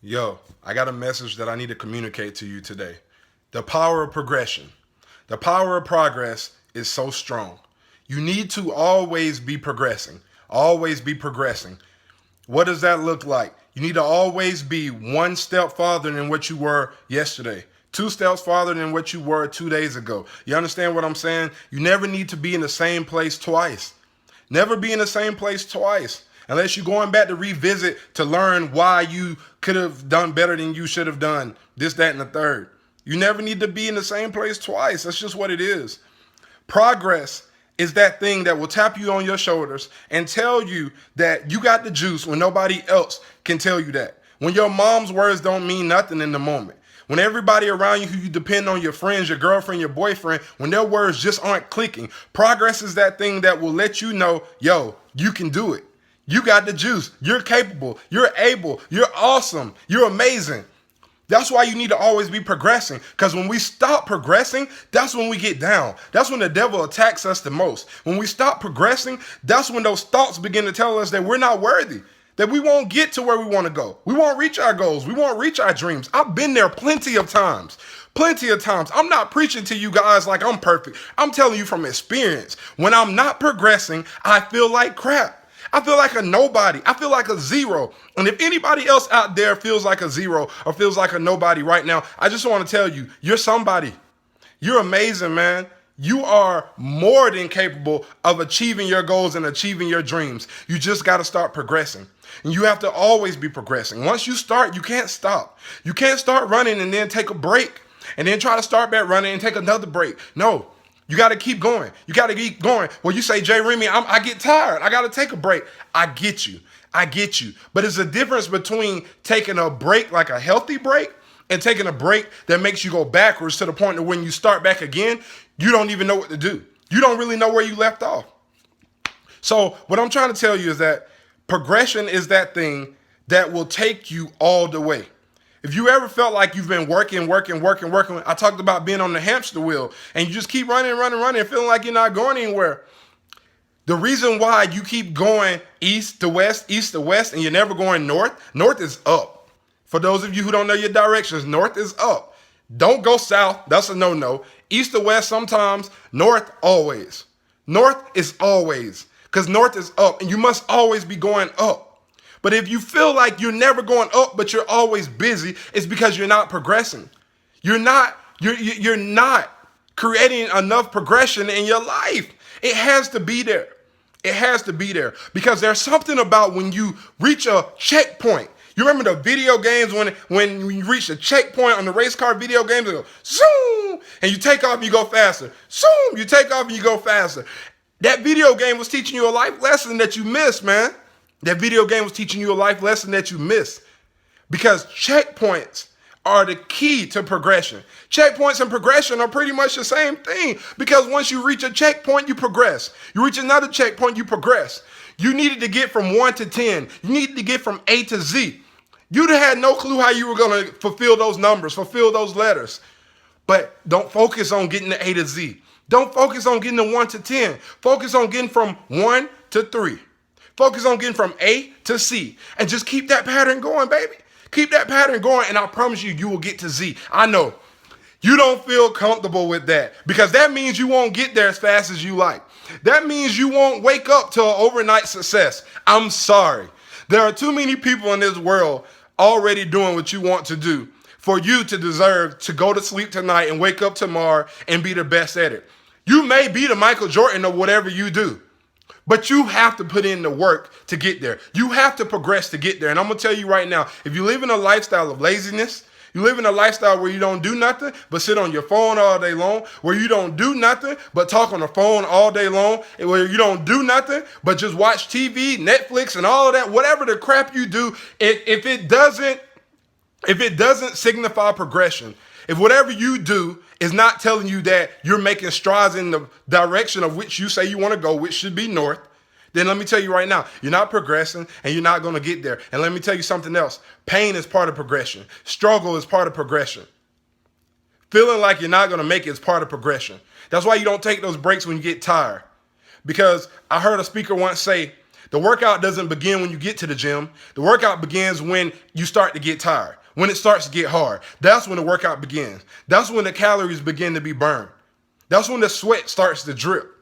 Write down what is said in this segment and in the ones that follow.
Yo, I got a message that I need to communicate to you today. The power of progression, the power of progress is so strong. You need to always be progressing. Always be progressing. What does that look like? You need to always be one step farther than what you were yesterday. Two steps farther than what you were 2 days ago. You understand what I'm saying? You never need to be in the same place twice. Never be in the same place twice. Unless you're going back to revisit to learn why you could have done better than you should have done. This, that, and the third. You never need to be in the same place twice. That's just what it is. Progress is that thing that will tap you on your shoulders and tell you that you got the juice when nobody else can tell you that. When your mom's words don't mean nothing in the moment. When everybody around you who you depend on, your friends, your girlfriend, your boyfriend, when their words just aren't clicking, progress is that thing that will let you know, yo, you can do it. You got the juice. You're capable. You're able. You're awesome. You're amazing. That's why you need to always be progressing. Because when we stop progressing, that's when we get down. That's when the devil attacks us the most. When we stop progressing, that's when those thoughts begin to tell us that we're not worthy, that we won't get to where we want to go. We won't reach our goals. We won't reach our dreams. I've been there plenty of times. Plenty of times. I'm not preaching to you guys like I'm perfect. I'm telling you from experience. When I'm not progressing, I feel like crap. I feel like a nobody. I feel like a zero. And if anybody else out there feels like a zero or feels like a nobody right now, I just want to tell you, you're somebody. You're amazing, man. You are more than capable of achieving your goals and achieving your dreams. You just got to start progressing. And you have to always be progressing. Once you start, you can't stop. You can't start running and then take a break and then try to start back running and take another break. No, you got to keep going. You got to keep going. Well, you say, Jay Remy, I get tired. I got to take a break. I get you. I get you. But it's a difference between taking a break, like a healthy break, and taking a break that makes you go backwards to the point that when you start back again, you don't even know what to do. You don't really know where you left off. So what I'm trying to tell you is that progression is that thing that will take you all the way. If you ever felt like you've been working, I talked about being on the hamster wheel and you just keep running, and feeling like you're not going anywhere. The reason why you keep going east to west, and you're never going north is up. For those of you who don't know your directions, north is up. Don't go south. That's a no-no. East to west sometimes, north always. North is always, because north is up, and you must always be going up. But if you feel like you're never going up, but you're always busy, it's because you're not progressing. You're not creating enough progression in your life. It has to be there. It has to be there because there's something about when you reach a checkpoint. You remember the video games when you reach a checkpoint on the race car video games, they go zoom, and you take off and you go faster. Zoom, you take off and you go faster. That video game was teaching you a life lesson that you missed, man. That video game was teaching you a life lesson that you missed. Because checkpoints are the key to progression. Checkpoints and progression are pretty much the same thing because once you reach a checkpoint, you progress. You reach another checkpoint, you progress. You needed to get from 1 to 10. You needed to get from A to Z. You'd have had no clue how you were going to fulfill those numbers, fulfill those letters. But don't focus on getting to A to Z. Don't focus on getting to 1 to 10. Focus on getting from 1 to 3. Focus on getting from A to C. And just keep that pattern going, baby. Keep that pattern going, and I promise you, you will get to Z. I know you don't feel comfortable with that because that means you won't get there as fast as you like. That means you won't wake up to an overnight success. I'm sorry. There are too many people in this world already doing what you want to do for you to deserve to go to sleep tonight and wake up tomorrow and be the best at it. You may be the Michael Jordan of whatever you do. But you have to put in the work to get there. You have to progress to get there. And I'm going to tell you right now, if you live in a lifestyle of laziness, you live in a lifestyle where you don't do nothing but sit on your phone all day long, where you don't do nothing but talk on the phone all day long, and where you don't do nothing but just watch TV, Netflix, and all of that, whatever the crap you do, if it doesn't signify progression, if whatever you do is not telling you that you're making strides in the direction of which you say you want to go, which should be north, then let me tell you right now, you're not progressing and you're not going to get there. And let me tell you something else. Pain is part of progression. Struggle is part of progression. Feeling like you're not going to make it is part of progression. That's why you don't take those breaks when you get tired. Because I heard a speaker once say, The workout doesn't begin when you get to the gym. The workout begins when you start to get tired, when it starts to get hard. That's when the workout begins. That's when the calories begin to be burned. That's when the sweat starts to drip.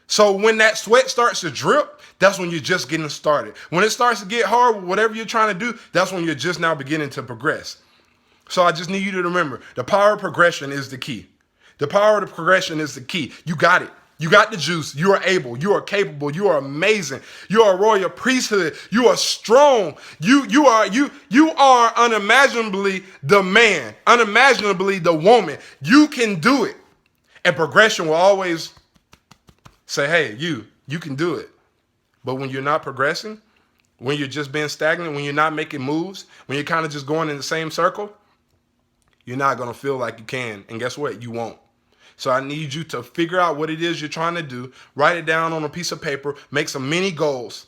So when that sweat starts to drip, that's when you're just getting started. When it starts to get hard, whatever you're trying to do, that's when you're just now beginning to progress. So I just need you to remember, the power of progression is the key. The power of the progression is the key. You got it. You got the juice. You are able. You are capable. You are amazing. You are a royal priesthood. You are strong. You are unimaginably the man, unimaginably the woman. You can do it. And progression will always say, hey, you can do it. But when you're not progressing, when you're just being stagnant, when you're not making moves, when you're kind of just going in the same circle, you're not going to feel like you can. And guess what? You won't. So I need you to figure out what it is you're trying to do. Write it down on a piece of paper. Make some mini goals.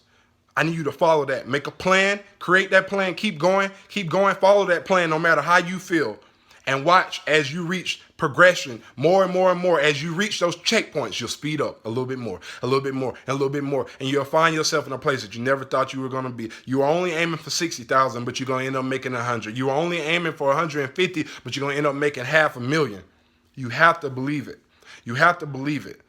I need you to follow that. Make a plan. Create that plan. Keep going. Keep going. Follow that plan no matter how you feel. And watch as you reach progression more and more and more. As you reach those checkpoints, you'll speed up a little bit more, a little bit more, and a little bit more. And you'll find yourself in a place that you never thought you were going to be. You were only aiming for 60,000, but you're going to end up making 100. You were only aiming for 150, but you're going to end up making 500,000. You have to believe it. You have to believe it.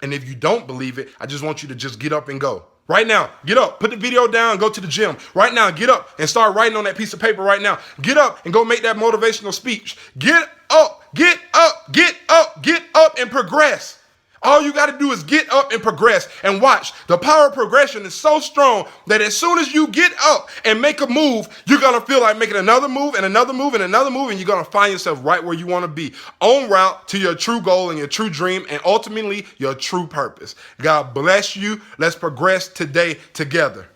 And if you don't believe it, I just want you to just get up and go. Right now, get up, put the video down, go to the gym. Right now, get up and start writing on that piece of paper right now. Get up and go make that motivational speech. Get up, get up, get up, get up and progress. All you got to do is get up and progress and watch. The power of progression is so strong that as soon as you get up and make a move, you're going to feel like making another move and another move and another move, and you're going to find yourself right where you want to be, en route to your true goal and your true dream and ultimately your true purpose. God bless you. Let's progress today together.